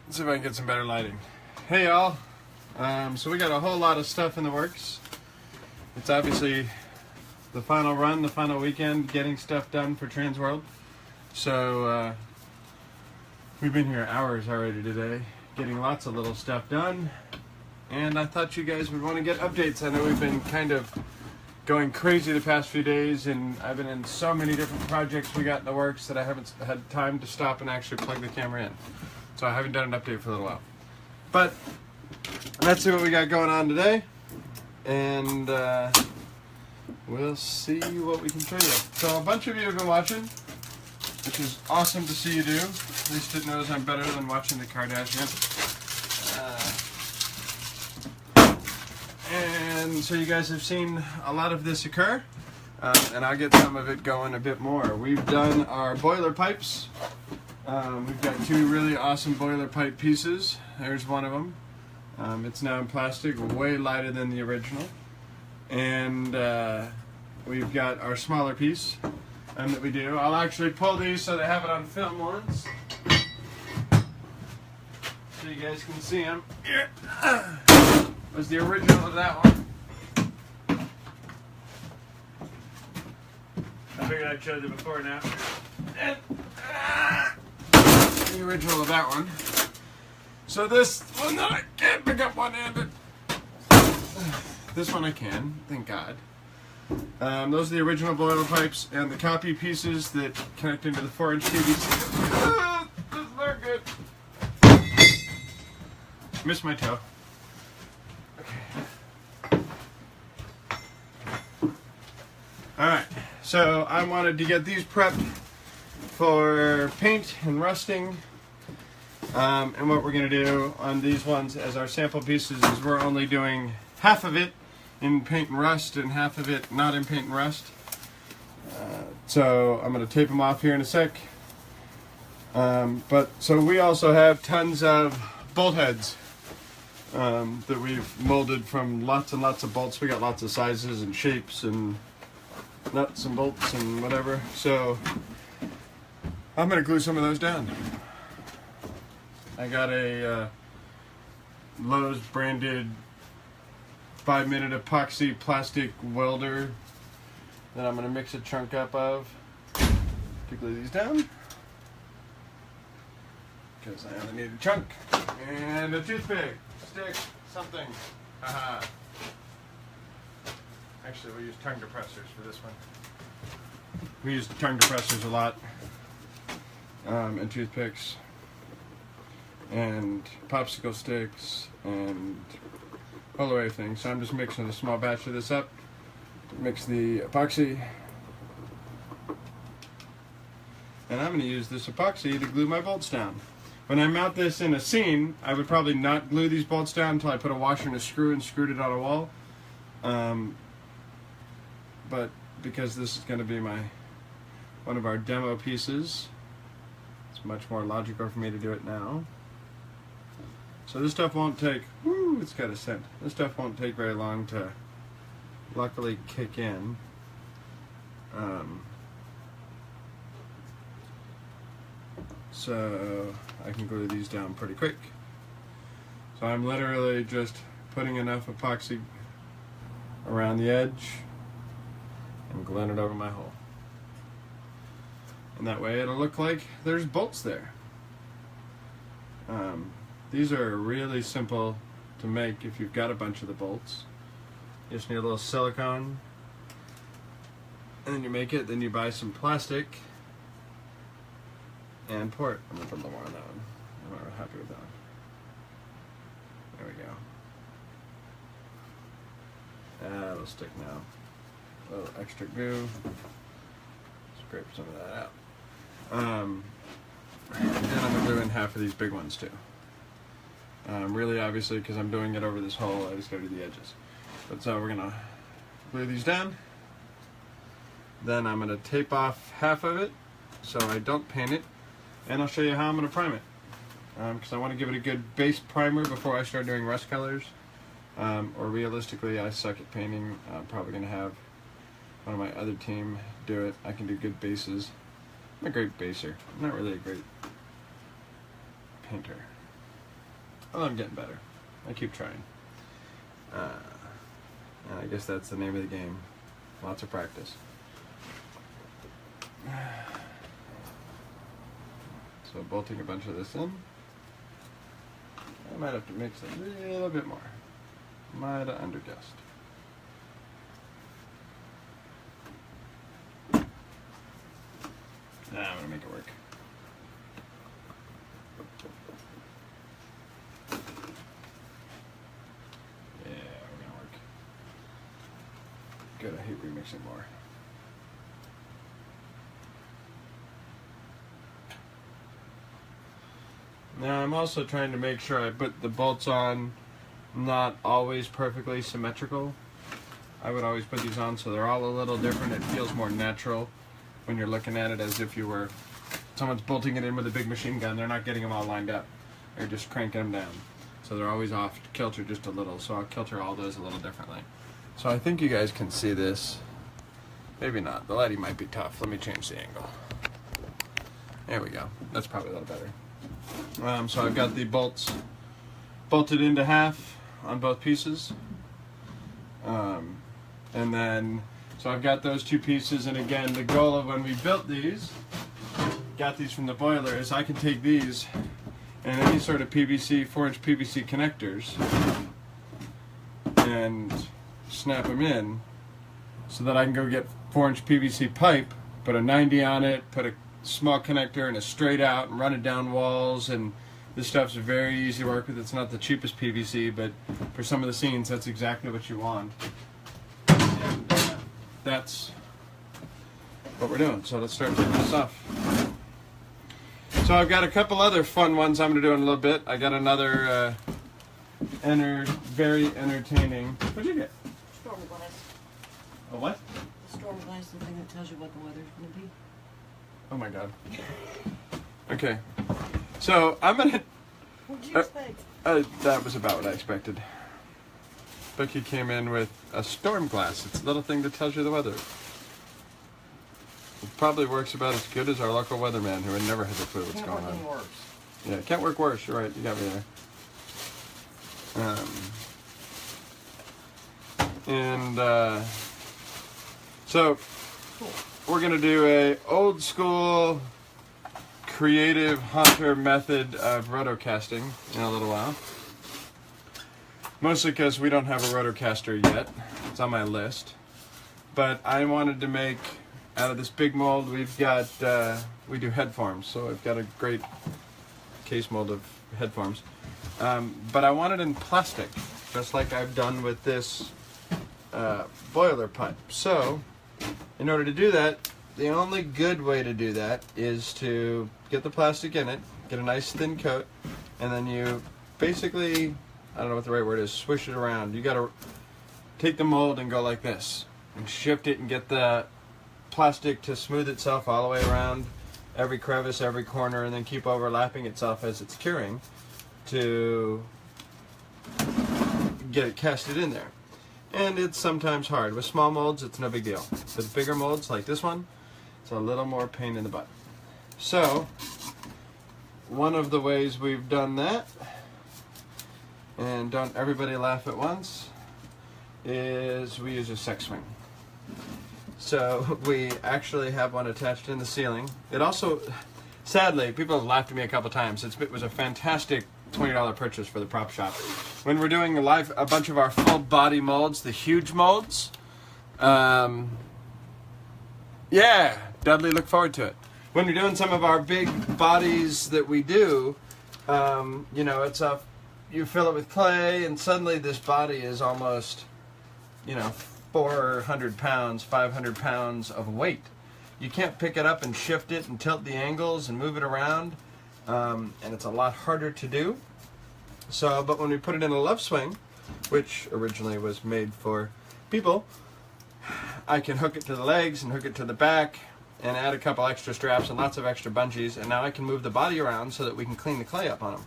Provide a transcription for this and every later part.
Let's see if I can get some better lighting. Hey y'all. So we got a whole lot of stuff in the works. It's obviously the final run, the final weekend, getting stuff done for Transworld. So we've been here hours already today, getting lots of little stuff done. And I thought you guys would want to get updates. I know we've been kind of going crazy the past few days, and I've been in so many different projects we got in the works that I haven't had time to stop and actually plug the camera in. So I haven't done an update for a little while. But let's see what we got going on today, and we'll see what we can show you. So a bunch of you have been watching, which is awesome to see you do. At least it knows I'm better than watching the Kardashians. And so you guys have seen a lot of this occur, and I'll get some of it going a bit more. We've done our boiler pipes. We've got two really awesome boiler pipe pieces. There's one of them. It's now in plastic, way lighter than the original. And we've got our smaller piece that we do. I'll actually pull these so they have it on film once, so you guys can see them. Here was the original of that one. I figured I'd show you before and after. And the original of that one. So this one that I can't pick up one-handed. This one I can, thank God. Those are the original boiler pipes and the copy pieces that connect into the 4-inch PVC. This is not good. Missed my toe. Okay. Alright, so I wanted to get these prepped for paint and rusting. And what we're going to do on these ones as our sample pieces is we're only doing half of it in paint and rust and half of it not in paint and rust. So I'm going to tape them off here in a sec. So we also have tons of bolt heads that we've molded from lots and lots of bolts. We got lots of sizes and shapes and nuts and bolts and whatever. So I'm going to glue some of those down. I got a Lowe's branded 5-minute epoxy plastic welder that I'm going to mix a chunk up of to glue these down, because I only need a chunk and a toothpick, stick, something. Haha. Actually, we use tongue depressors for this one. We use tongue depressors a lot, and toothpicks, and popsicle sticks, and all the way things. So I'm just mixing a small batch of this up. Mix the epoxy, and I'm going to use this epoxy to glue my bolts down. When I mount this in a scene, I would probably not glue these bolts down until I put a washer and a screw and screwed it on a wall. But because this is going to be one of our demo pieces, it's much more logical for me to do it now. So this stuff won't take, whoo, it's got a scent. This stuff won't take very long to luckily kick in. So I can glue these down pretty quick. So I'm literally just putting enough epoxy around the edge and gluing it over my hole. And that way it'll look like there's bolts there. These are really simple to make if you've got a bunch of the bolts. You just need a little silicone, and then you make it, then you buy some plastic and pour it. I'm going to put a little more on that one. I'm not happy with that one. There we go. That'll stick now. A little extra glue. Scrape some of that out. And I'm going to glue in half of these big ones too. Really, obviously, because I'm doing it over this hole, I just got to do the edges. But so we're going to glue these down. Then I'm going to tape off half of it so I don't paint it. And I'll show you how I'm going to prime it. Because I want to give it a good base primer before I start doing rust colors. Or realistically, I suck at painting. I'm probably going to have one of my other team do it. I can do good bases. I'm a great baser. I'm not really a great painter. Well, I'm getting better. I keep trying. And I guess that's the name of the game. Lots of practice. So bolting a bunch of this in. I might have to mix a little bit more. Might have underguessed. I'm gonna make it work. Yeah, we're gonna work. Good, I hate remixing more. Now I'm also trying to make sure I put the bolts on not always perfectly symmetrical. I would always put these on so they're all a little different. It feels more natural when you're looking at it as if you were someone's bolting it in with a big machine gun. They're not getting them all lined up. They're just cranking them down. So they're always off kilter just a little. So I'll kilter all those a little differently. So I think you guys can see this. Maybe not. The lighting might be tough. Let me change the angle. There we go. That's probably a little better. So I've got the bolts bolted into half on both pieces. And then, so I've got those two pieces, and again, the goal of when we built these, got these from the boiler, is I can take these and any sort of PVC, 4-inch PVC connectors and snap them in so that I can go get 4-inch PVC pipe, put a 90 on it, put a small connector and a straight out and run it down walls, and this stuff's very easy to work with. It's not the cheapest PVC, but for some of the scenes, that's exactly what you want. And that's what we're doing. So let's start taking this off. So I've got a couple other fun ones I'm going to do in a little bit. I got another very entertaining. What'd you get? Storm glass. A what? The storm glass, the thing that tells you what the weather's going to be. Oh my God. Okay. So I'm gonna. What'd you expect? That was about what I expected. Becky came in with a storm glass. It's a little thing that tells you the weather. It probably works about as good as our local weatherman, who never has a clue what's going on. Can't work any worse. Yeah, it can't work worse. You're right. You got me there. So Cool. we're gonna do a old school creative hunter method of rotocasting in a little while. Mostly because we don't have a rotocaster yet. It's on my list. But I wanted to make, out of this big mold, we've got, we do head forms. So I've got a great case mold of head forms. But I want it in plastic, just like I've done with this boiler pipe. So, in order to do that, the only good way to do that is to get the plastic in it, get a nice thin coat, and then you basically, I don't know what the right word is, swish it around. You gotta take the mold and go like this, and shift it and get the plastic to smooth itself all the way around every crevice, every corner, and then keep overlapping itself as it's curing to get it casted in there. And it's sometimes hard. With small molds, it's no big deal. With bigger molds like this one, it's a little more pain in the butt. So, one of the ways we've done that, and don't everybody laugh at once, is we use a sex swing. So, we actually have one attached in the ceiling. It also, sadly, people have laughed at me a couple times. It was a fantastic $20 purchase for the prop shop. When we're doing a bunch of our full body molds, the huge molds, yeah, Dudley, look forward to it. When we're doing some of our big bodies that we do, you know, it's you fill it with clay, and suddenly this body is almost, you know, 400 pounds, 500 pounds of weight. You can't pick it up and shift it and tilt the angles and move it around, and it's a lot harder to do. So, but when we put it in a love swing, which originally was made for people, I can hook it to the legs and hook it to the back and add a couple extra straps and lots of extra bungees, and now I can move the body around so that we can clean the clay up on them.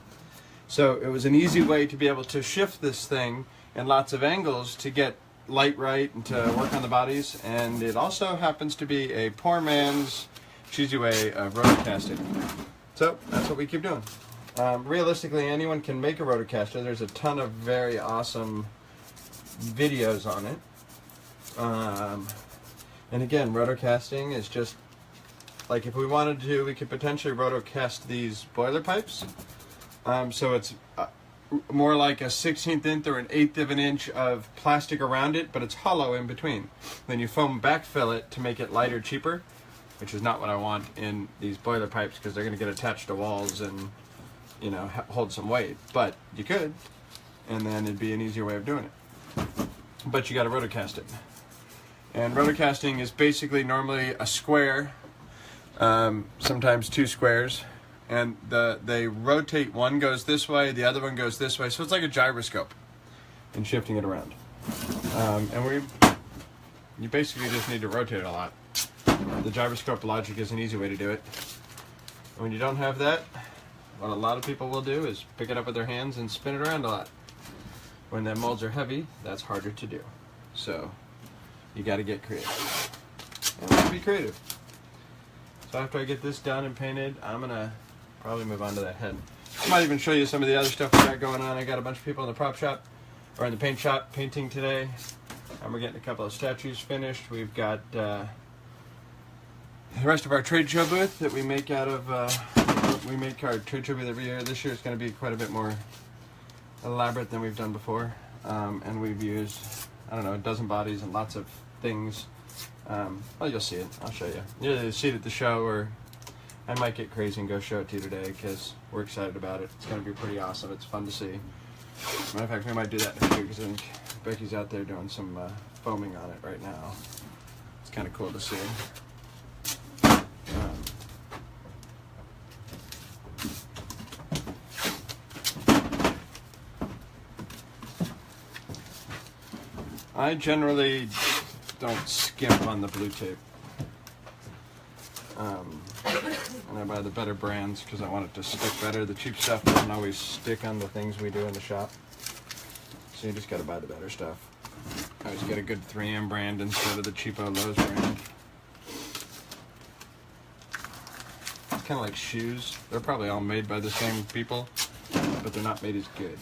So it was an easy way to be able to shift this thing in lots of angles to get light right and to work on the bodies, and it also happens to be a poor man's cheesy way of rotocasting. So that's what we keep doing. Realistically, anyone can make a rotocaster. There's a ton of very awesome videos on it. And again, rotocasting is just like if we wanted to, we could potentially rotocast these boiler pipes. So it's more like a 1/16 or an 1/8 of an inch of plastic around it, but it's hollow in between. Then you foam backfill it to make it lighter, cheaper, which is not what I want in these boiler pipes because they're going to get attached to walls and, you know, hold some weight. But you could, and then it'd be an easier way of doing it. But you got to rotocast it. And rotocasting is basically normally a square, sometimes 2 squares, and they rotate. One goes this way, the other one goes this way, so it's like a gyroscope and shifting it around. You basically just need to rotate it a lot. The gyroscope logic is an easy way to do it. When you don't have that, what a lot of people will do is pick it up with their hands and spin it around a lot. When the molds are heavy, that's harder to do. So you got to get creative. And let's be creative. So after I get this done and painted, I'm going to probably move on to that head. I might even show you some of the other stuff we got going on. I got a bunch of people in the prop shop, or in the paint shop, painting today. And we're getting a couple of statues finished. We've got the rest of our trade show booth that we make out of, we make our trade show booth every year. This year it's going to be quite a bit more elaborate than we've done before. And we've used, I don't know, a dozen bodies and lots of things. Well, you'll see it. I'll show you. You'll either see it at the show, or I might get crazy and go show it to you today because we're excited about it. It's going to be pretty awesome. It's fun to see. Matter of fact, we might do that next week because I think Becky's out there doing some foaming on it right now. It's kind of cool to see. I generally don't skimp on the blue tape. And I buy the better brands because I want it to stick better. The cheap stuff doesn't always stick on the things we do in the shop. So you just got to buy the better stuff. I always get a good 3M brand instead of the cheapo Lowe's brand. It's kind of like shoes. They're probably all made by the same people, but they're not made as good.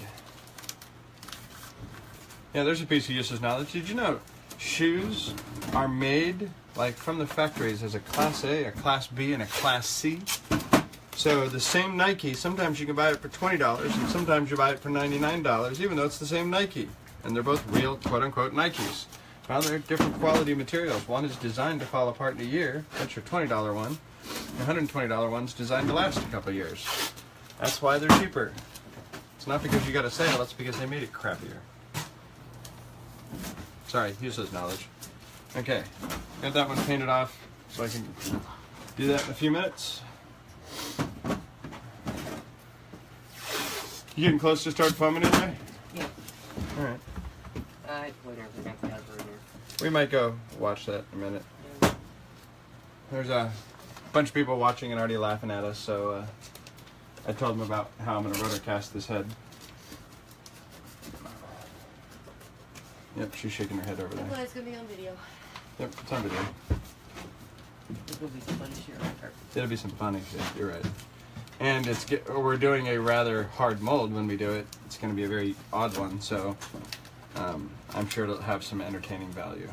Yeah, there's a piece of useless knowledge. Did you know shoes are made like from the factories as a Class A, a Class B, and a Class C? So the same Nike, sometimes you can buy it for $20 and sometimes you buy it for $99, even though it's the same Nike. And they're both real quote-unquote Nikes. Well, they're different quality materials. One is designed to fall apart in a year. That's your $20 one. The $120 one's designed to last a couple years. That's why they're cheaper. It's not because you got a sale, it's because they made it crappier. Sorry, useless knowledge. Okay, got that one painted off, so I can do that in a few minutes. You getting close to start foaming in there? Yeah. All right. I put everything up over here. We might go watch that in a minute. Yeah. There's a bunch of people watching and already laughing at us, so I told them about how I'm going to rotocast this head. Yep, she's shaking her head over there. Well, it's going to be on video. Yep, it's on video. It'll be some funny shit right there. It'll be some funny shit, you're right. And we're doing a rather hard mold when we do it. It's going to be a very odd one, so I'm sure it'll have some entertaining value.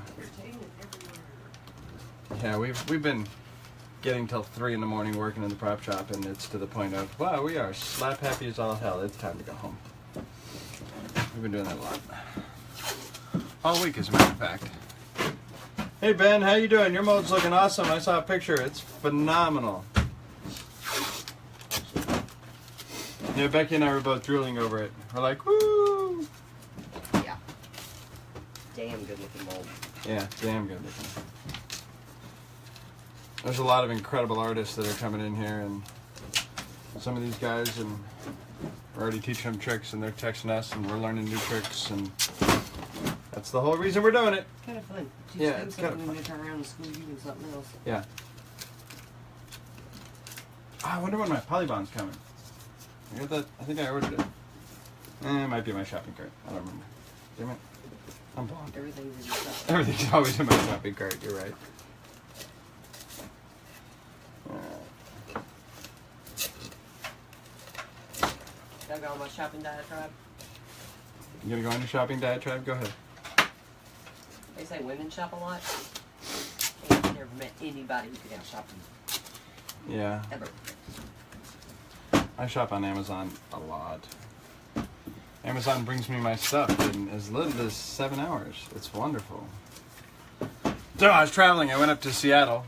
Yeah, we've been getting till 3 in the morning working in the prop shop, and it's to the point of, wow, we are slap happy as all hell. It's time to go home. We've been doing that a lot. All week, as a matter of fact. Hey Ben, how you doing? Your mold's looking awesome. I saw a picture. It's phenomenal. Yeah, Becky and I were both drooling over it. We're like, woo! Yeah. Damn good looking mold. Yeah, damn good looking. There's a lot of incredible artists that are coming in here, and some of these guys, and we're already teaching them tricks, and they're texting us, and we're learning new tricks, and that's the whole reason we're doing it. Kind of fun. Yeah, it's kind of when fun. you turn around in school, you do something else. Yeah. I wonder when my polybond's coming. I got that. I think I ordered it. It might be in my shopping cart. I don't remember. Damn it. I'm blonde. Everything's in your stuff. Everything's always in my shopping cart. You're right. Should I go on my shopping diatribe? You gonna go on your shopping diatribe? Go ahead. They say women shop a lot. I've never met anybody who can out shopping. Yeah. Ever. I shop on Amazon a lot. Amazon brings me my stuff in as little as 7 hours. It's wonderful. So I was traveling. I went up to Seattle.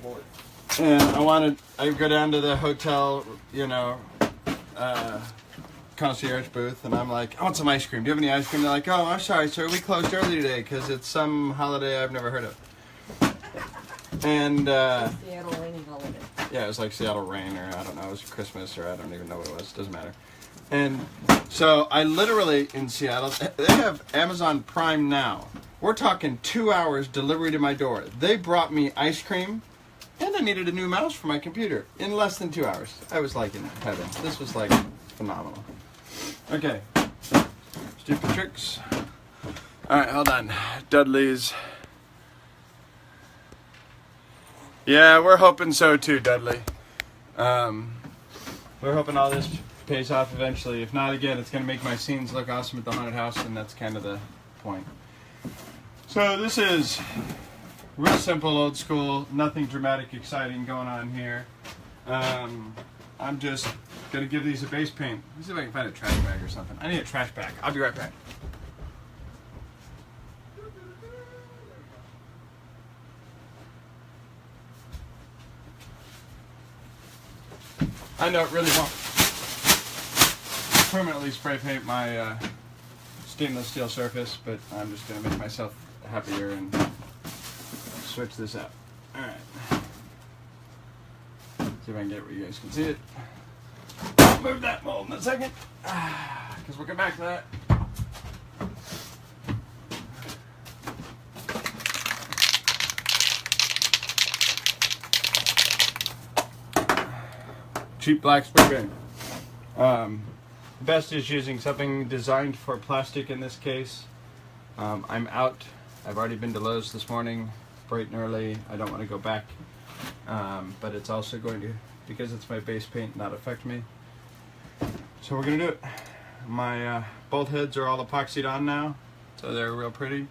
Lord. And I go down to the hotel, concierge booth, and I'm like, I want some ice cream. Do you have any ice cream? They're like, oh, I'm sorry, sir. We closed early today because it's some holiday I've never heard of. And, Seattle raining holiday. yeah, it was like Seattle rain, or I don't know, it was Christmas, or I don't even know what it was. Doesn't matter. And so I literally, in Seattle, they have Amazon Prime now. We're talking 2 hours delivery to my door. They brought me ice cream, and I needed a new mouse for my computer in less than 2 hours. I was like in heaven. This was like phenomenal. Okay, stupid tricks. All right, hold on. Dudley's. Yeah, we're hoping so too, Dudley. We're hoping all this pays off eventually. If not, again, it's going to make my scenes look awesome at the haunted house, and that's kind of the point. So this is real simple, old school, nothing dramatic, exciting going on here. I'm just going to give these a base paint. Let's see if I can find a trash bag or something. I need a trash bag. I'll be right back. I know it really won't permanently spray paint my stainless steel surface, but I'm just going to make myself happier and switch this out. Alright. See if I can get where you guys can see it. Move that mold in a second, because we'll get back to that. Cheap black spray paint. Best is using something designed for plastic in this case. I'm out. I've already been to Lowe's this morning, bright and early. I don't want to go back, but it's also going to, because it's my base paint, not affect me. So we're going to do it. My bolt heads are all epoxied on now, so they're real pretty.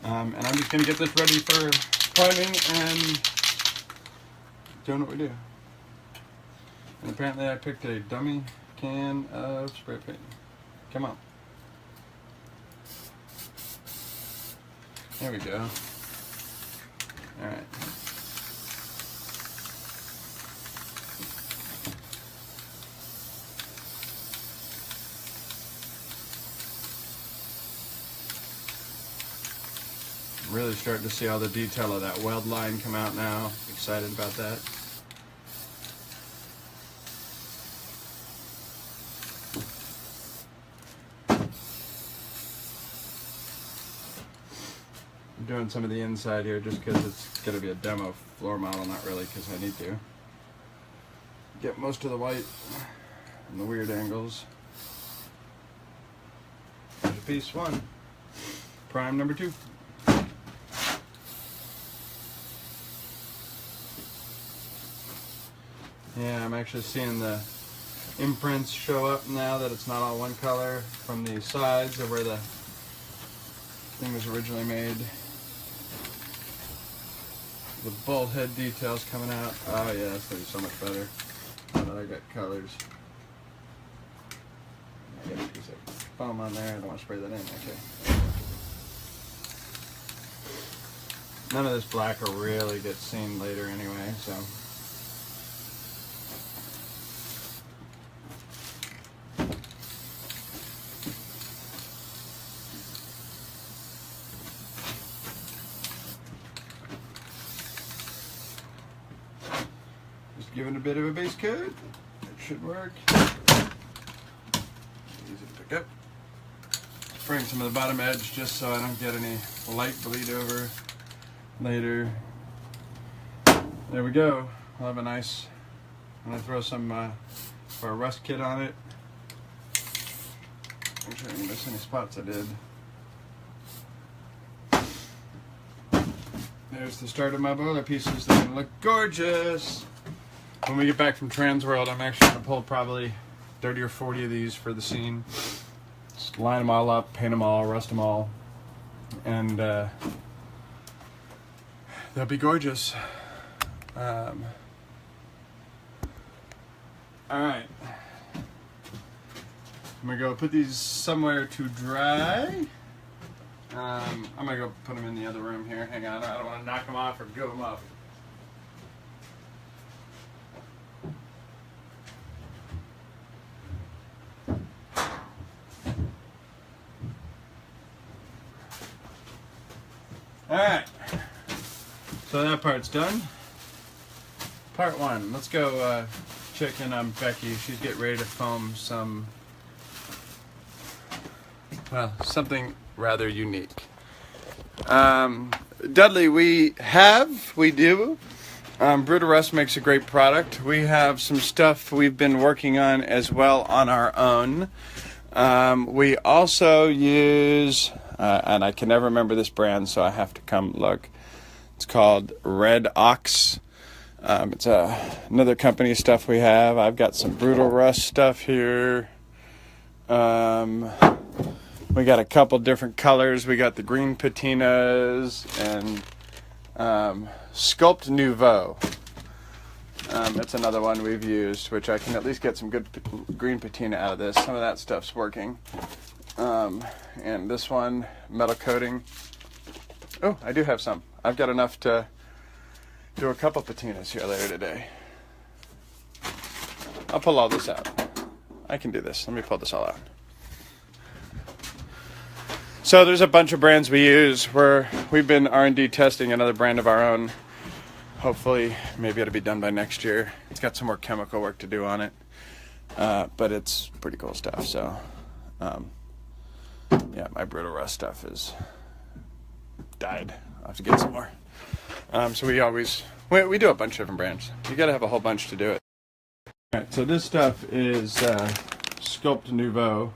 And I'm just going to get this ready for priming and doing what we do. And apparently I picked a dummy can of spray paint. Come on. There we go. Alright. I'm really starting to see all the detail of that weld line come out now. Excited about that. I'm doing some of the inside here just because it's going to be a demo floor model, not really because I need to. Get most of the white and the weird angles. There's piece one. Prime number 2. Yeah, I'm actually seeing the imprints show up now that it's not all one color from the sides of where the thing was originally made. The bolt head details coming out. Oh yeah, that's going to be so much better now that I got colors. I got a piece of foam on there. I don't want to spray that in. Okay. None of this black will really get seen later anyway, so. Giving a bit of a base coat. It should work. Easy to pick up. Spraying some of the bottom edge just so I don't get any light bleed over later. There we go. I'll have a nice, I'm going to throw some for a rust kit on it. Make sure I didn't miss any spots I did. There's the start of my boiler pieces. They're going to look gorgeous. When we get back from Transworld, I'm actually going to pull probably 30 or 40 of these for the scene. Just line them all up, paint them all, rust them all, and they'll be gorgeous. All right. I'm gonna go put these somewhere to dry. I'm gonna go put them in the other room here. Hang on, I don't want to knock them off or go them up. Alright, so that part's done. Part one, let's go check in on Becky. She's getting ready to foam some, well, something rather unique. Dudley, we do. Brutal Rust makes a great product. We have some stuff we've been working on as well on our own. We also use, and I can never remember this brand, so I have to come look. It's called Red Ox. It's another company stuff we have. I've got some Brutal Rust stuff here. We got a couple different colors. We got the green patinas and Sculpt Nouveau. That's another one we've used, which I can at least get some good green patina out of this. Some of that stuff's working. And this one, metal coating. Oh, I do have some. I've got enough to do a couple patinas here later today. I'll pull all this out. I can do this. Let me pull this all out. So there's a bunch of brands we use where we've been R&D testing another brand of our own. Hopefully, maybe it'll be done by next year. It's got some more chemical work to do on it, but it's pretty cool stuff. So, yeah, my Brutal Rust stuff is died. I'll have to get some more. So we do a bunch of different brands. You got to have a whole bunch to do it. All right, so this stuff is Sculpt Nouveau.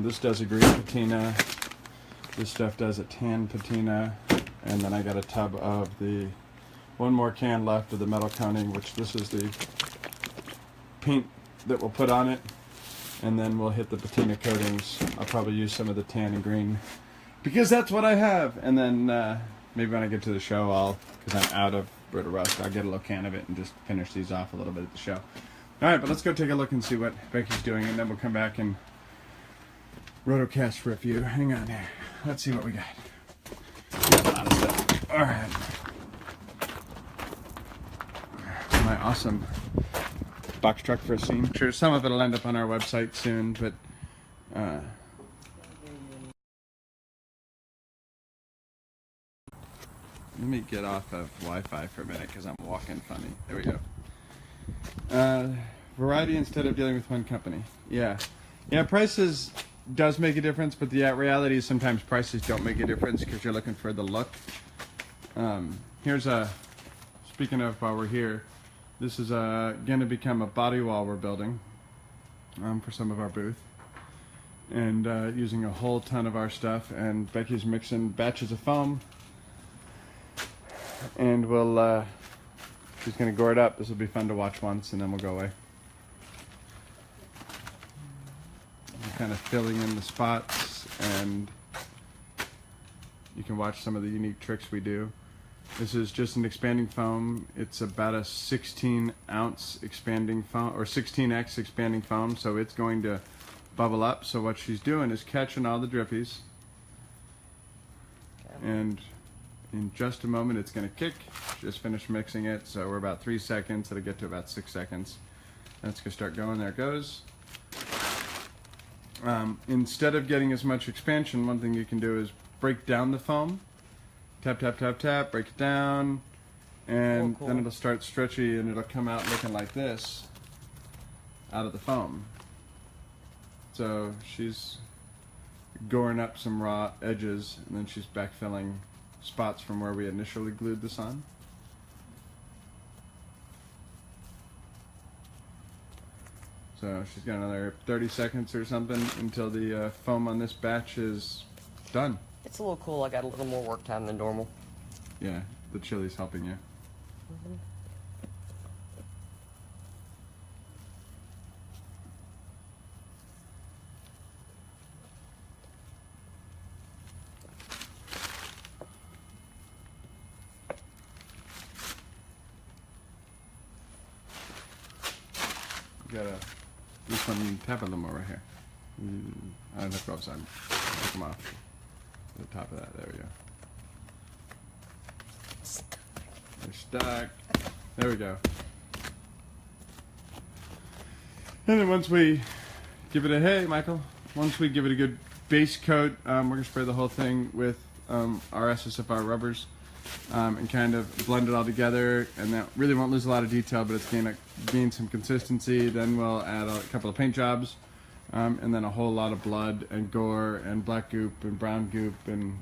This does a green patina. This stuff does a tan patina. And then I got a tub of one more can left of the metal coating, which this is the paint that we'll put on it. And then we'll hit the patina coatings. I'll probably use some of the tan and green because that's what I have. And then maybe when I get to the show, because I'm out of Brutal Rust, I'll get a little can of it and just finish these off a little bit at the show. All right, but let's go take a look and see what Becky's doing, and then we'll come back and rotocast review. Hang on here. Let's see what we got. We got a lot of stuff. All right. My awesome box truck for a scene. Sure, some of it will end up on our website soon, but let me get off of Wi-Fi for a minute because I'm walking funny. There we go. Variety instead of dealing with one company. Yeah, prices does make a difference, but the reality is sometimes prices don't make a difference because you're looking for the look. Here's speaking of while we're here, this is going to become a body wall we're building for some of our booth, and using a whole ton of our stuff, and Becky's mixing batches of foam, and she's going to gore it up. This will be fun to watch once, and then we'll go away. Kind of filling in the spots, and you can watch some of the unique tricks we do. This is just an expanding foam. It's about a 16-ounce expanding foam, or 16x expanding foam, so it's going to bubble up. So what she's doing is catching all the drippies, and in just a moment it's going to kick. Just finished mixing it, so we're about 3 seconds. It'll get to about 6 seconds. That's going to start going. There it goes. Instead of getting as much expansion, one thing you can do is break down the foam. Tap, tap, tap, tap, break it down, and cool. then it'll start stretchy, and it'll come out looking like this out of the foam. So she's goring up some raw edges, and then she's backfilling spots from where we initially glued this on. So she's got another 30 seconds or something until the foam on this batch is done. It's a little cool. I got a little more work time than normal. Yeah, the chili's helping you. This one you tap a little more right here. I don't have gloves on. Take them off. The top of that. There we go. They're stuck. There we go. And then once we give it once we give it a good base coat, we're going to spray the whole thing with our SSFR rubbers and kind of blend it all together. And that really won't lose a lot of detail, but it's going to gain some consistency. Then we'll add a couple of paint jobs and then a whole lot of blood and gore and black goop and brown goop and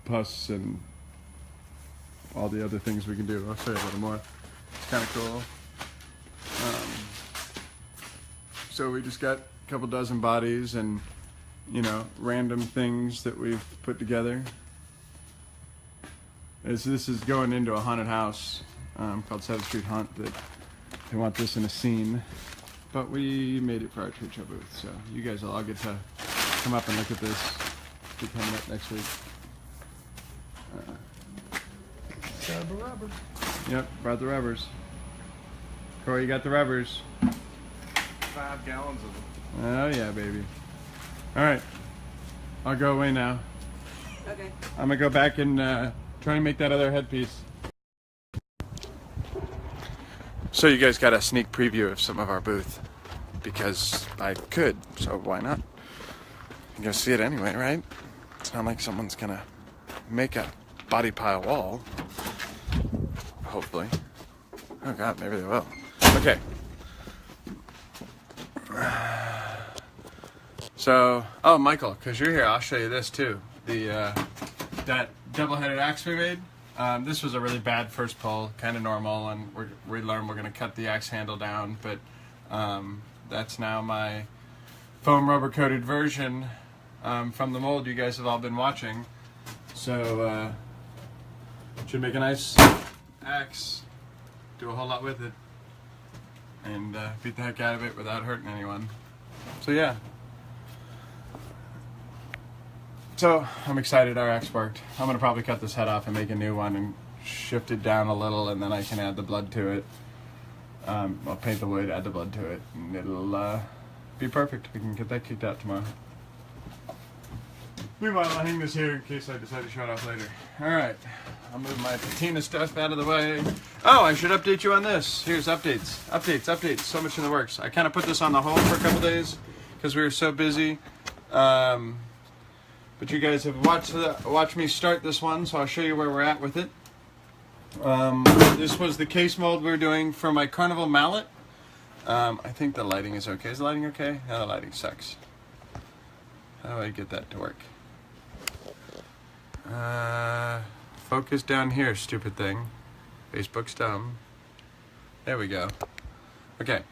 pus and all the other things we can do. I'll show you a little more. It's kind of cool. So we just got a couple dozen bodies and, you know, random things that we've put together. This is going into a haunted house called 7th Street Haunt. That they want this in a scene, but we made it for our trade show booth. So you guys will all get to come up and look at this. Be coming up next week. Grab a rubber. Yep, brought the rubbers. Corey, you got the rubbers. 5 gallons of them. Oh yeah, baby. All right, I'll go away now. Okay. I'm gonna go back and try and make that other headpiece. So you guys got a sneak preview of some of our booth because I could, so why not? You're gonna see it anyway, right? It's not like someone's gonna make a body pile wall. Hopefully. Oh God, maybe they will. Okay. So, oh Michael, because you're here, I'll show you this too. That double-headed axe we made. This was a really bad first pull, kind of normal, and we learned we're going to cut the axe handle down, but that's now my foam rubber-coated version from the mold you guys have all been watching. So, should make a nice axe, do a whole lot with it, and beat the heck out of it without hurting anyone. So yeah. So I'm excited our axe worked. I'm gonna probably cut this head off and make a new one and shift it down a little, and then I can add the blood to it. I'll paint the wood, add the blood to it, and it'll be perfect. We can get that kicked out tomorrow. Meanwhile, I'll hang this here in case I decide to show it off later. Alright, I'll move my patina stuff out of the way. Oh, I should update you on this. Here's updates. Updates. So much in the works. I kind of put this on the hold for a couple days because we were so busy. But you guys have watched me start this one, so I'll show you where we're at with it. This was the case mold we were doing for my carnival mallet. I think the lighting is okay. Is the lighting okay? No, the lighting sucks. How do I get that to work? Focus down here, stupid thing. Facebook's dumb. There we go. Okay.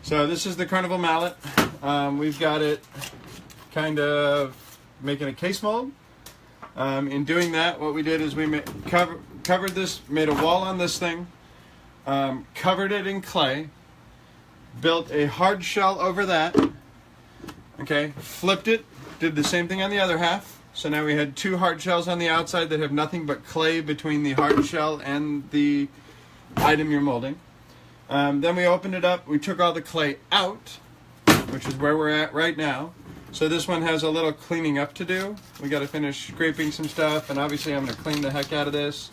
So this is the carnival mallet. We've got it kind of making a case mold. In doing that, what we did is we covered this, made a wall on this thing, covered it in clay, built a hard shell over that, okay, flipped it, did the same thing on the other half. So now we had 2 hard shells on the outside that have nothing but clay between the hard shell and the item you're molding. Then we opened it up, we took all the clay out, which is where we're at right now. So this one has a little cleaning up to do. We got to finish scraping some stuff, and obviously I'm going to clean the heck out of this,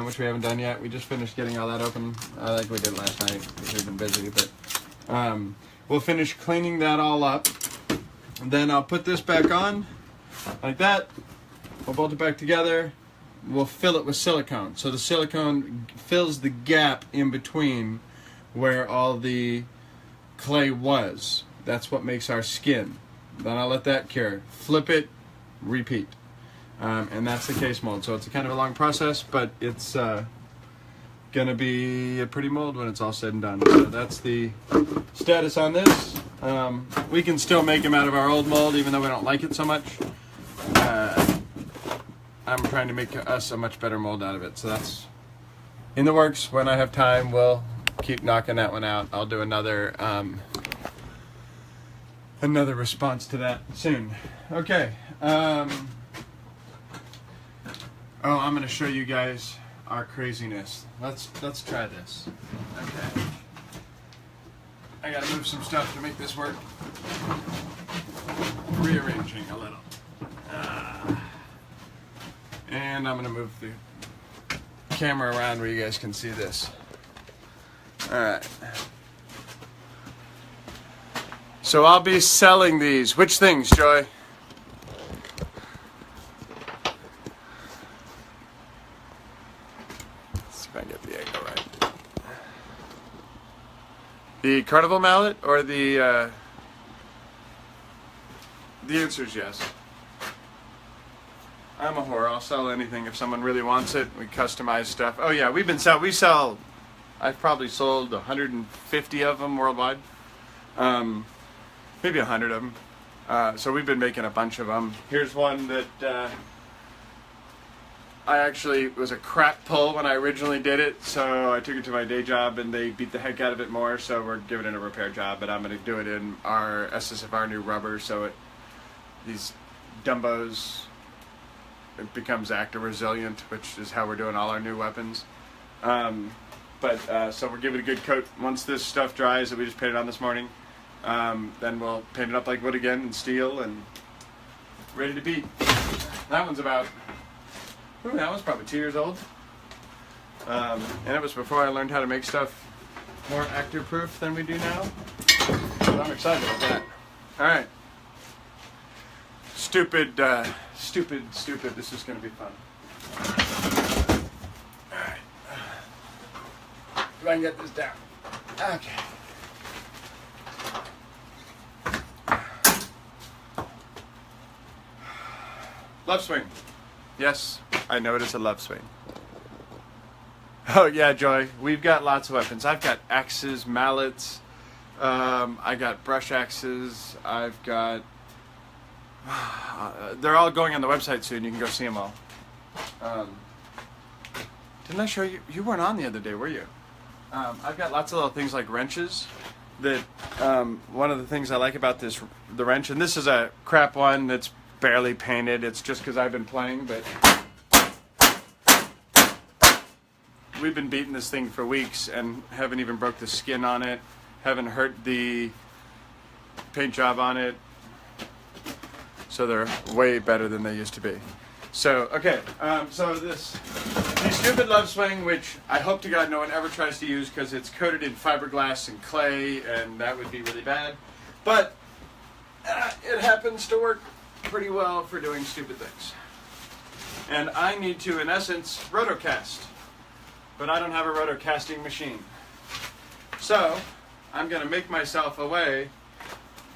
which we haven't done yet. We just finished getting all that open like we did last night because we've been busy. But we'll finish cleaning that all up. And then I'll put this back on like that. We'll bolt it back together. We'll fill it with silicone. So the silicone fills the gap in between where all the clay was. That's what makes our skin. Then I'll let that cure. Flip it, repeat. And that's the case mold. So it's a kind of a long process, but it's going to be a pretty mold when it's all said and done. So that's the status on this. We can still make them out of our old mold, even though we don't like it so much. I'm trying to make us a much better mold out of it. So that's in the works. When I have time, we'll keep knocking that one out. I'll do another response to that soon. Okay. Oh, I'm going to show you guys our craziness. Let's try this. Okay. I gotta move some stuff to make this work. Rearranging a little. And I'm gonna move the camera around where you guys can see this. Alright. So I'll be selling these. Which things, Joy? Let's see if I can get the angle right. The carnival mallet or the answer is yes. I'm a whore. I'll sell anything if someone really wants it. We customize stuff. Oh yeah, we sell. I've probably sold 150 of them worldwide. Maybe 100 of them. So we've been making a bunch of them. Here's one that I actually was a crap pull when I originally did it. So I took it to my day job and they beat the heck out of it more. So we're giving it a repair job, but I'm going to do it in our SSFR new rubber. So these Dumbos, it becomes actor resilient, which is how we're doing all our new weapons. So we're giving it a good coat. Once this stuff dries that we just painted on this morning, then we'll paint it up like wood again and steel and ready to beat. That one's about, that one's probably 2 years old. And it was before I learned how to make stuff more actor proof than we do now. So I'm excited about that. Alright. Stupid. This is going to be fun. Alright. If I can get this down. Okay. Love swing. Yes, I know it is a love swing. Oh yeah, Joy. We've got lots of weapons. I've got axes, mallets. I got brush axes. I've got... they're all going on the website soon. You can go see them all. Didn't I show you? You weren't on the other day, were you? I've got lots of little things like wrenches. That one of the things I like about the wrench, and this is a crap one that's barely painted. It's just because I've been playing, but we've been beating this thing for weeks and haven't even broke the skin on it. Haven't hurt the paint job on it. So they're way better than they used to be. So, okay, so the stupid love swing, which I hope to God no one ever tries to use because it's coated in fiberglass and clay, and that would be really bad. But it happens to work pretty well for doing stupid things. And I need to, in essence, rotocast. But I don't have a rotocasting machine. So, I'm going to make myself a way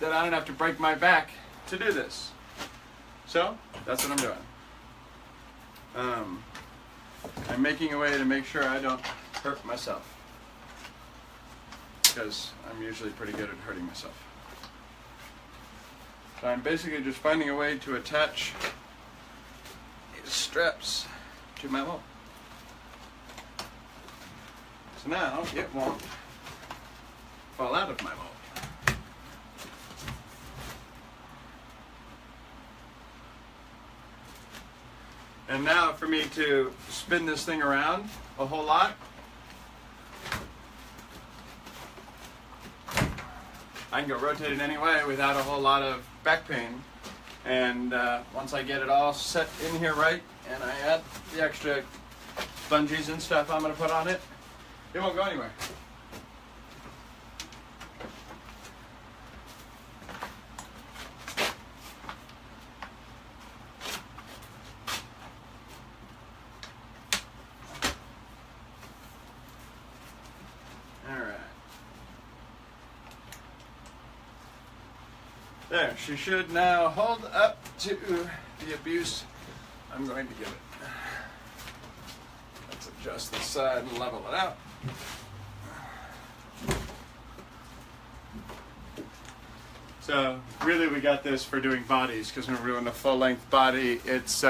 that I don't have to break my back to do this. So, that's what I'm doing. I'm making a way to make sure I don't hurt myself. Because I'm usually pretty good at hurting myself. So I'm basically just finding a way to attach these straps to my mold. So now it won't fall out of my mold. And now for me to spin this thing around a whole lot, I can go rotate it anyway without a whole lot of back pain. And once I get it all set in here right, and I add the extra bungees and stuff I'm going to put on it, it won't go anywhere. There, she should now hold up to the abuse I'm going to give it. Let's adjust the side and level it out. So, really we got this for doing bodies, because when we're doing a full-length body, it's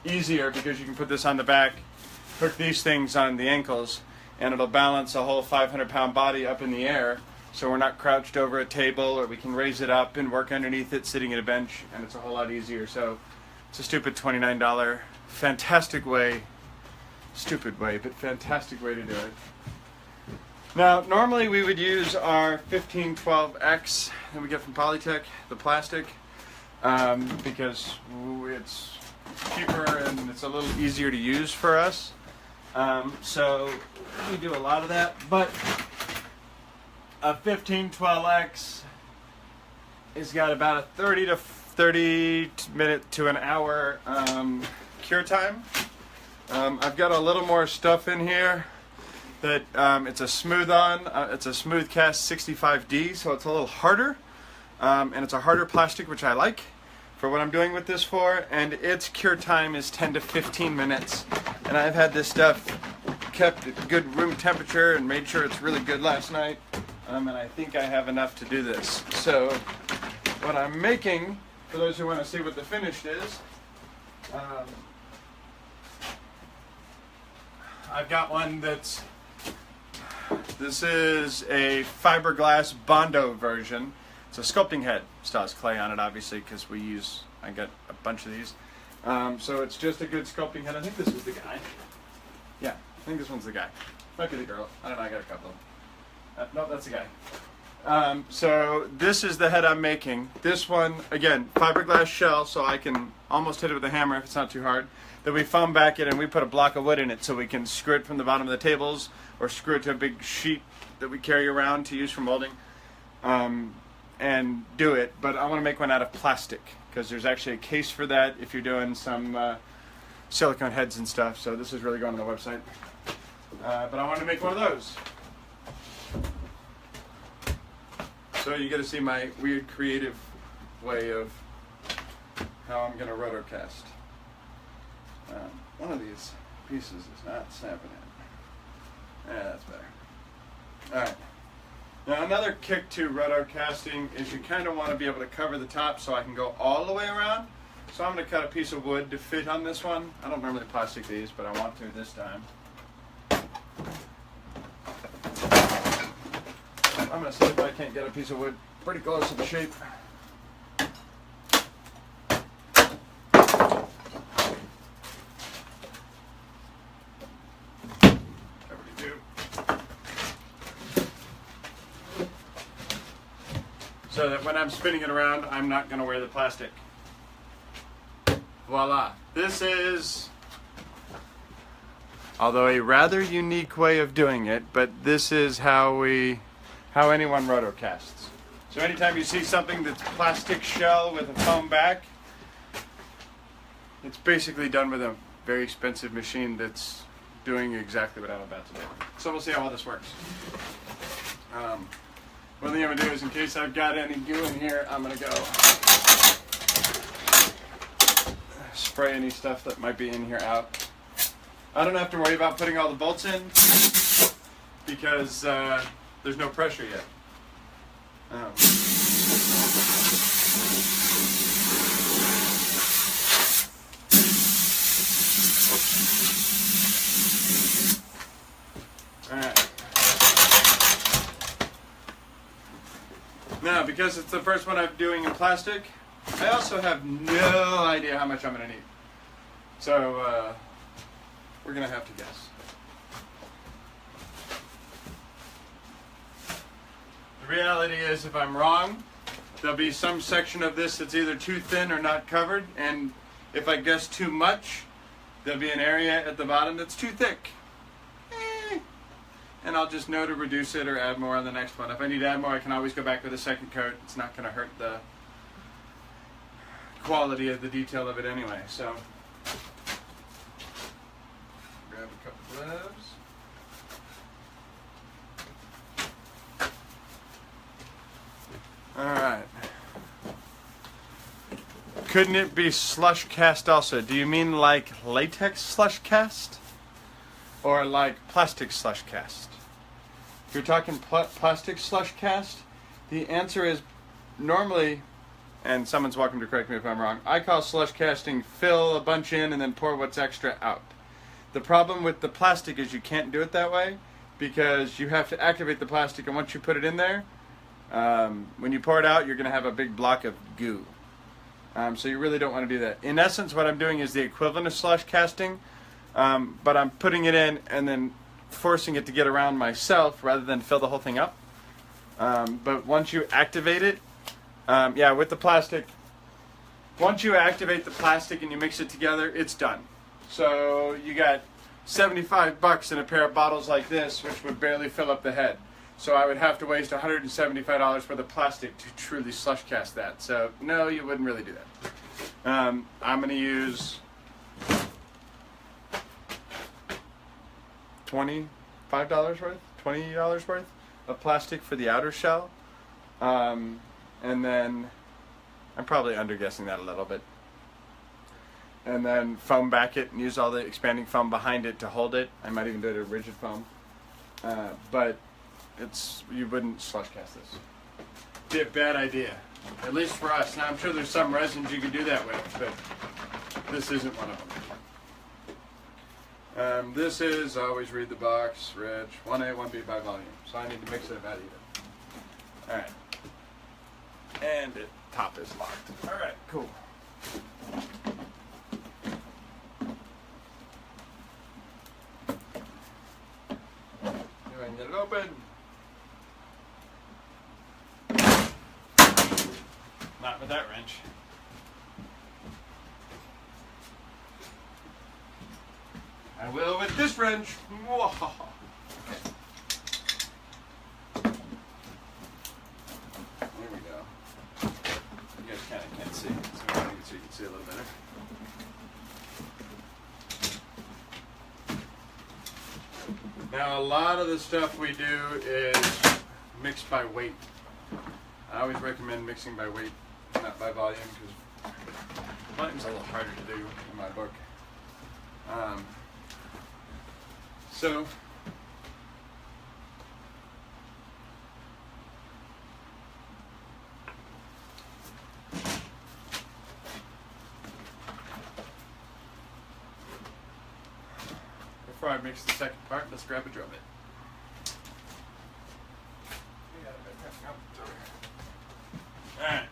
easier because you can put this on the back, hook these things on the ankles, and it'll balance a whole 500-pound body up in the air. So we're not crouched over a table, or we can raise it up and work underneath it sitting at a bench, and it's a whole lot easier. So it's a stupid $29, fantastic way, stupid way, but fantastic way to do it. Now, normally we would use our 1512X that we get from Polytech, the plastic, because it's cheaper and it's a little easier to use for us. So we do a lot of that, but a 1512X has got about a 30 minute to an hour cure time. I've got a little more stuff in here that it's a smooth it's a smooth cast 65D, so it's a little harder, and it's a harder plastic, which I like for what I'm doing with this for, and its cure time is 10 to 15 minutes, and I've had this stuff kept at good room temperature and made sure it's really good last night, and I think I have enough to do this. So what I'm making, for those who want to see what the finished is, I've got one this is a fiberglass Bondo version. It's a sculpting head. Still has clay on it, obviously, because I got a bunch of these. So it's just a good sculpting head. I think this is the guy. Yeah, I think this one's the guy. Might be the girl. I don't know, I got a couple of them. No, that's the guy. So this is the head I'm making. This one, again, fiberglass shell, so I can almost hit it with a hammer if it's not too hard. Then we foam back it and we put a block of wood in it so we can screw it from the bottom of the tables or screw it to a big sheet that we carry around to use for molding, and do it. But I want to make one out of plastic because there's actually a case for that if you're doing some silicone heads and stuff. So this is really going on the website. But I want to make one of those. So you get to see my weird creative way of how I'm going to rotocast. One of these pieces is not snapping in. Yeah, that's better. Alright. Now another kick to rotocasting is you kind of want to be able to cover the top so I can go all the way around. So I'm going to cut a piece of wood to fit on this one. I don't normally plastic these, but I want to this time. I'm going to see if I can't get a piece of wood pretty close to the shape. So that when I'm spinning it around, I'm not going to wear the plastic. Voila. This is, although a rather unique way of doing it, but this is how anyone rotocasts. So anytime you see something that's plastic shell with a foam back, it's basically done with a very expensive machine that's doing exactly what I'm about to do. So we'll see how all this works. One thing I'm going to do is, in case I've got any goo in here, I'm going to go spray any stuff that might be in here out. I don't have to worry about putting all the bolts in because there's no pressure yet. Alright. Now, because it's the first one I'm doing in plastic, I also have no idea how much I'm going to need. So, we're going to have to guess. The reality is, if I'm wrong, there'll be some section of this that's either too thin or not covered, and if I guess too much, there'll be an area at the bottom that's too thick. And I'll just know to reduce it or add more on the next one. If I need to add more, I can always go back with a second coat. It's not going to hurt the quality of the detail of it anyway. So, grab a couple gloves. Alright. Couldn't it be slush cast also? Do you mean like latex slush cast? Or like plastic slush cast? If you're talking plastic slush cast, the answer is normally, and someone's welcome to correct me if I'm wrong, I call slush casting fill a bunch in and then pour what's extra out. The problem with the plastic is you can't do it that way because you have to activate the plastic, and once you put it in there, when you pour it out, you're going to have a big block of goo. So you really don't want to do that. In essence, what I'm doing is the equivalent of slush casting, but I'm putting it in and then forcing it to get around myself rather than fill the whole thing up. But once you activate it, yeah, with the plastic, once you activate the plastic and you mix it together, it's done. So you got $75 in a pair of bottles like this, which would barely fill up the head. So I would have to waste $175 for the plastic to truly slush cast that. So no, you wouldn't really do that. I'm going to use $25 worth, $20 worth of plastic for the outer shell. And then I'm probably underguessing that a little bit. And then foam back it and use all the expanding foam behind it to hold it. I might even do it in rigid foam. But you wouldn't slush cast this. Be a bad idea, at least for us. Now I'm sure there's some resins you can do that with, but this isn't one of them. This is, always read the box, Reg, 1A, 1B by volume. So I need to mix it about even. Alright. And the top is locked. Alright, cool. Go ahead and get it open. Not with that wrench. I will with this wrench. Whoa. There we go. You guys kind of can't see, so you can see a little better. Now a lot of the stuff we do is mixed by weight. I always recommend mixing by weight, not by volume, because volume's a little harder to do in my book. So before I mix the second part, let's grab a drum bit. Alright.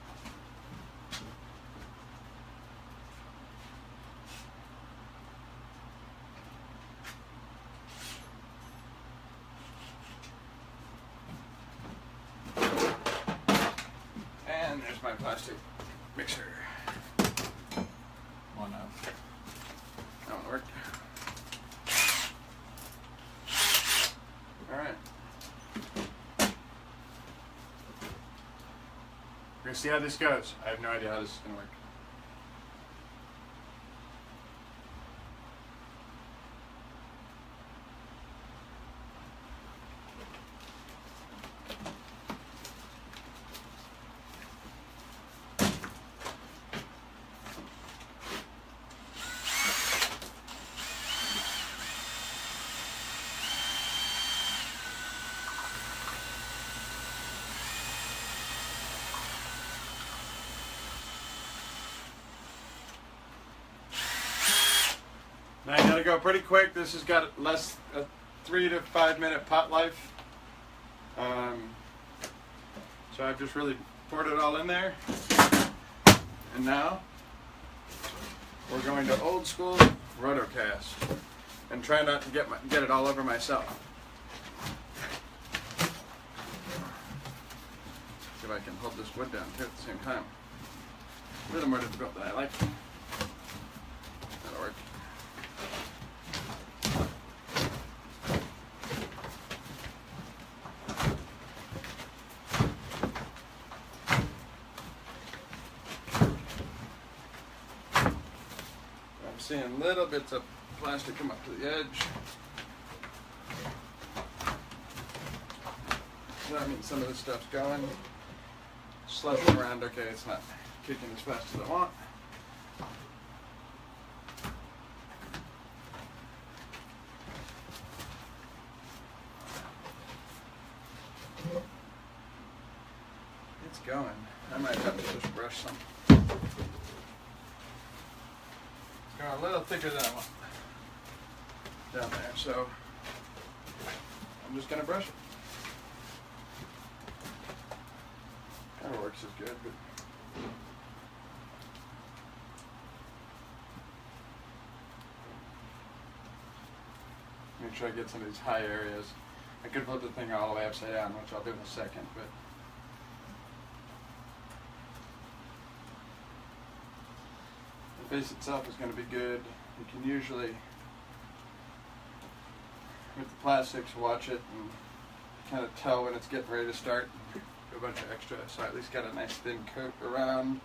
And there's my plastic mixer. One up. That one worked. Alright. We're going to see how this goes. I have no idea how this is going to work. Now you gotta go pretty quick. This has got less a 3 to 5 minute pot life. So I've just really poured it all in there. And now we're going to old school rotocast and try not to get it all over myself. See if I can hold this wood down too at the same time. A little more difficult than I like. That'll work. Seeing little bits of plastic come up to the edge. So that means some of this stuff's going. Slushing around, okay, it's not kicking as fast as I want. It's going. I might have to just brush some. Going a little thicker than I want down there, so I'm just going to brush it. Kind of works as good, but Make sure I get some of these high areas. I could flip the thing all the way upside down, which I'll do in a second, but the face itself is going to be good. You can usually, with the plastics, watch it and kind of tell when it's getting ready to start. Do a bunch of extra, so I at least got a nice thin coat around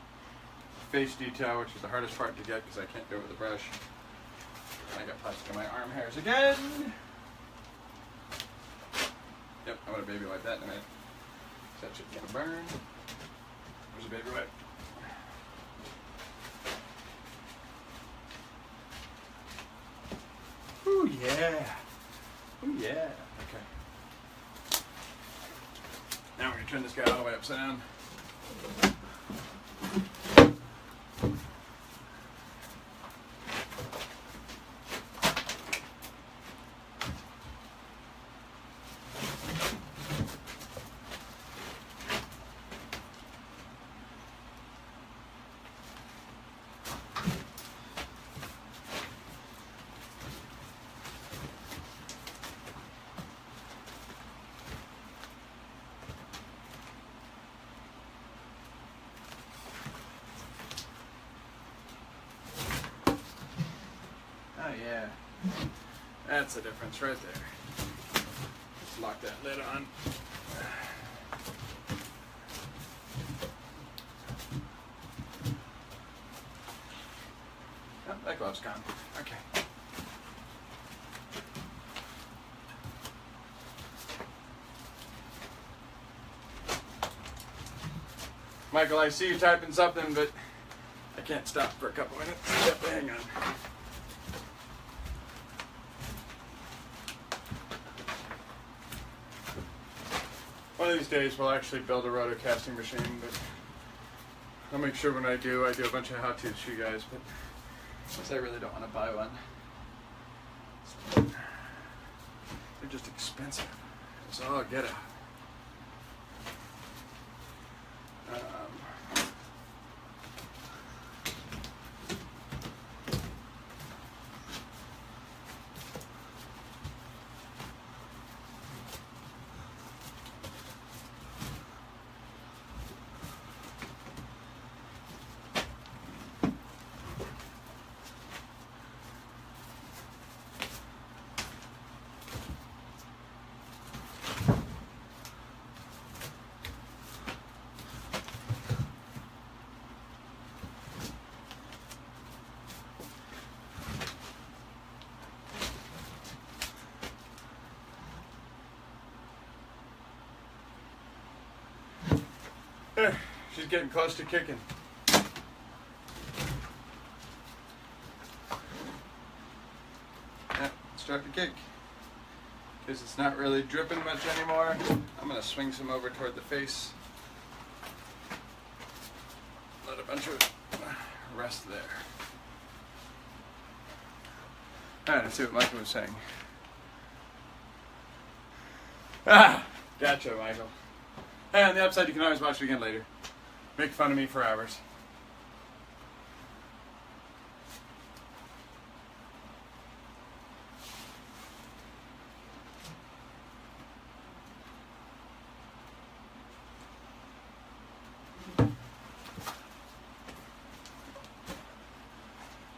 face detail, which is the hardest part to get because I can't do it with a brush. I got plastic on my arm hairs again. Yep, I'm gonna baby wipe that in a minute. That shit's gonna burn. Where's the baby wipe? Ooh yeah. Ooh yeah. Okay. Now we're gonna turn this guy all the way upside down. Oh yeah, that's the difference right there. Just lock that lid on. Oh, that glove's gone. Okay. Michael, I see you typing something, but I can't stop for a couple minutes. Yep, hang on. One of these days we'll actually build a roto casting machine, but I'll make sure when I do a bunch of how-tos for you guys, but since I really don't want to buy one. They're just expensive. It's all get out. There, she's getting close to kicking. Yeah, start to kick. Because it's not really dripping much anymore, I'm going to swing some over toward the face. Let a bunch of it rest there. Alright, let's see what Michael was saying. Ah! Gotcha, Michael. Hey, on the upside, you can always watch it again later. Make fun of me for hours.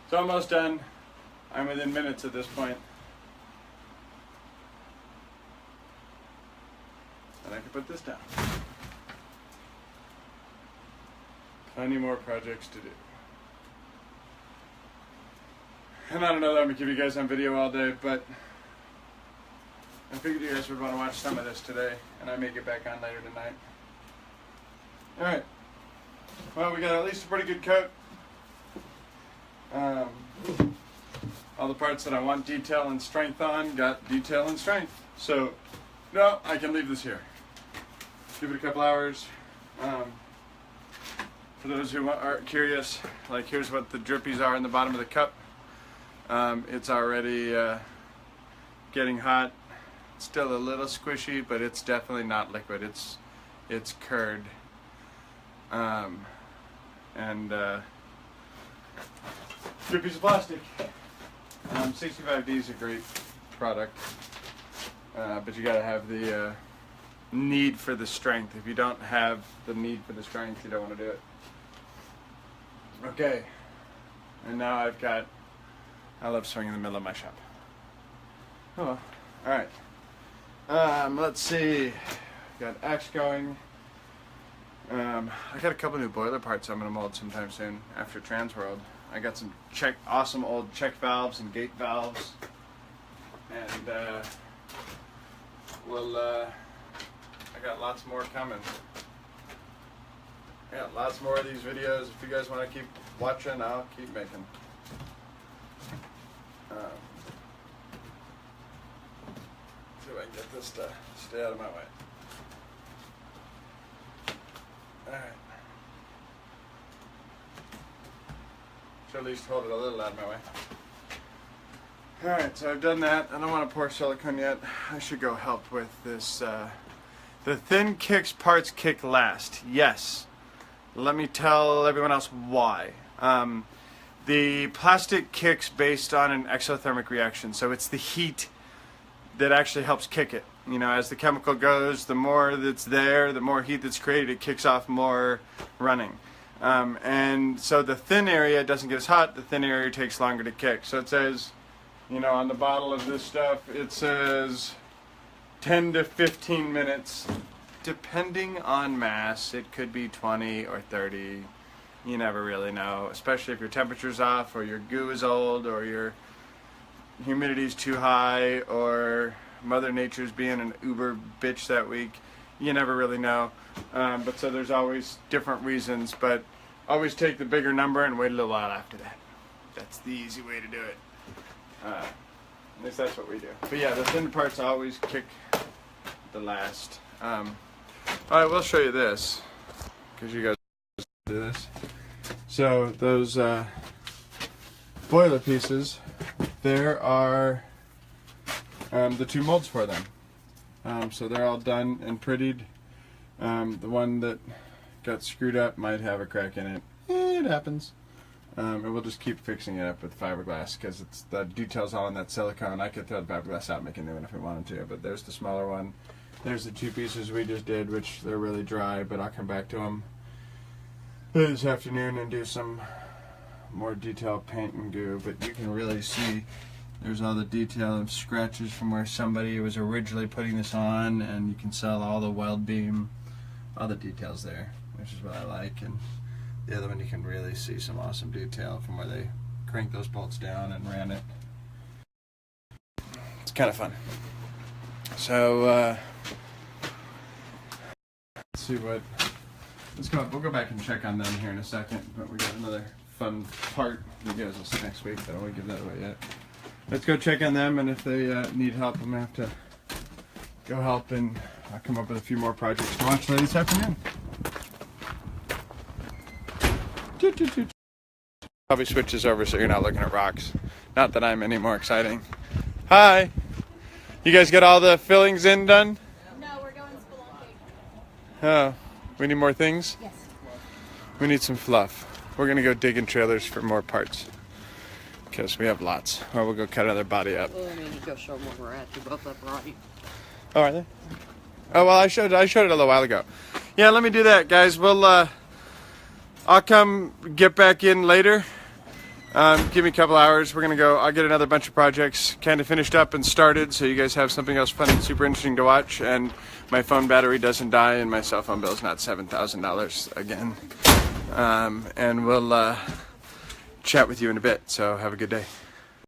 It's almost done. I'm within minutes at this point. And I can put this down. Plenty more projects to do. And I don't know that I'm going to keep you guys on video all day, but I figured you guys would want to watch some of this today, and I may get back on later tonight. Alright. Well, we got at least a pretty good coat. All the parts that I want detail and strength on got detail and strength. So, no, I can leave this here. Give it a couple hours. For those who are curious, like here's what the drippies are in the bottom of the cup. It's already getting hot. It's still a little squishy, but it's definitely not liquid. It's curd. Good piece of plastic. 65D is a great product. But you gotta have the need for the strength. If you don't have the need for the strength, you don't want to do it. Okay, and now I love swinging in the middle of my shop. Oh, alright. Let's see. Got axe going. I got a couple new boiler parts I'm going to mold sometime soon after Transworld. I got some awesome old check valves and gate valves. And I got lots more coming. I got lots more of these videos. If you guys want to keep watching, I'll keep making. See if I can get this to stay out of my way. Alright. Should at least hold it a little out of my way. Alright, so I've done that. I don't want to pour silicone yet. I should go help with this. The thin kicks parts kick last. Yes. Let me tell everyone else why. The plastic kicks based on an exothermic reaction, so it's the heat that actually helps kick it. You know, as the chemical goes, the more that's there, the more heat that's created, it kicks off more running. And so the thin area doesn't get as hot, the thin area takes longer to kick. So it says, you know, on the bottle of this stuff, it says 10 to 15 minutes. Depending on mass, it could be 20 or 30. You never really know, especially if your temperature's off or your goo is old or your humidity's too high or Mother Nature's being an uber bitch that week. You never really know. But so there's always different reasons, but always take the bigger number and wait a little while after that. That's the easy way to do it. At least that's what we do. But yeah, the thin parts always kick the last. Alright, we'll show you this, because you guys do this. So those boiler pieces, there are the two molds for them. So they're all done and prettied. The one that got screwed up might have a crack in it. It happens. And we'll just keep fixing it up with fiberglass because it's the details all in that silicone. I could throw the fiberglass out and make a new one if we wanted to, but there's the smaller one. There's the two pieces we just did, which they're really dry, but I'll come back to them this afternoon and do some more detailed paint and goo. But you can really see there's all the detail of scratches from where somebody was originally putting this on, and you can sell all the weld beam, all the details there, which is what I like. And the other one, you can really see some awesome detail from where they cranked those bolts down and ran it. It's kind of fun. So let's see what. We'll go back and check on them here in a second. But we got another fun part. You guys will see next week. I don't want to give that away yet. Let's go check on them, and if they need help, I'm gonna have to go help, and I'll come up with a few more projects to watch later this afternoon. Probably switch this over so you're not looking at rocks. Not that I'm any more exciting. Hi! You guys got all the fillings in done? No, we're going spelunking. Oh, we need more things? Yes. We need some fluff. We're gonna go dig in trailers for more parts. Because we have lots. Or we'll go cut another body up. Well, I mean, you go show them where we're at. You're both up right. Oh, are they? Oh, well, I showed it a little while ago. Yeah, let me do that, guys. We'll, I'll come get back in later. Give me a couple hours. We're going to go. I'll get another bunch of projects kind of finished up and started so you guys have something else fun and super interesting to watch. And my phone battery doesn't die and my cell phone bill is not $7,000 again. And we'll chat with you in a bit. So have a good day.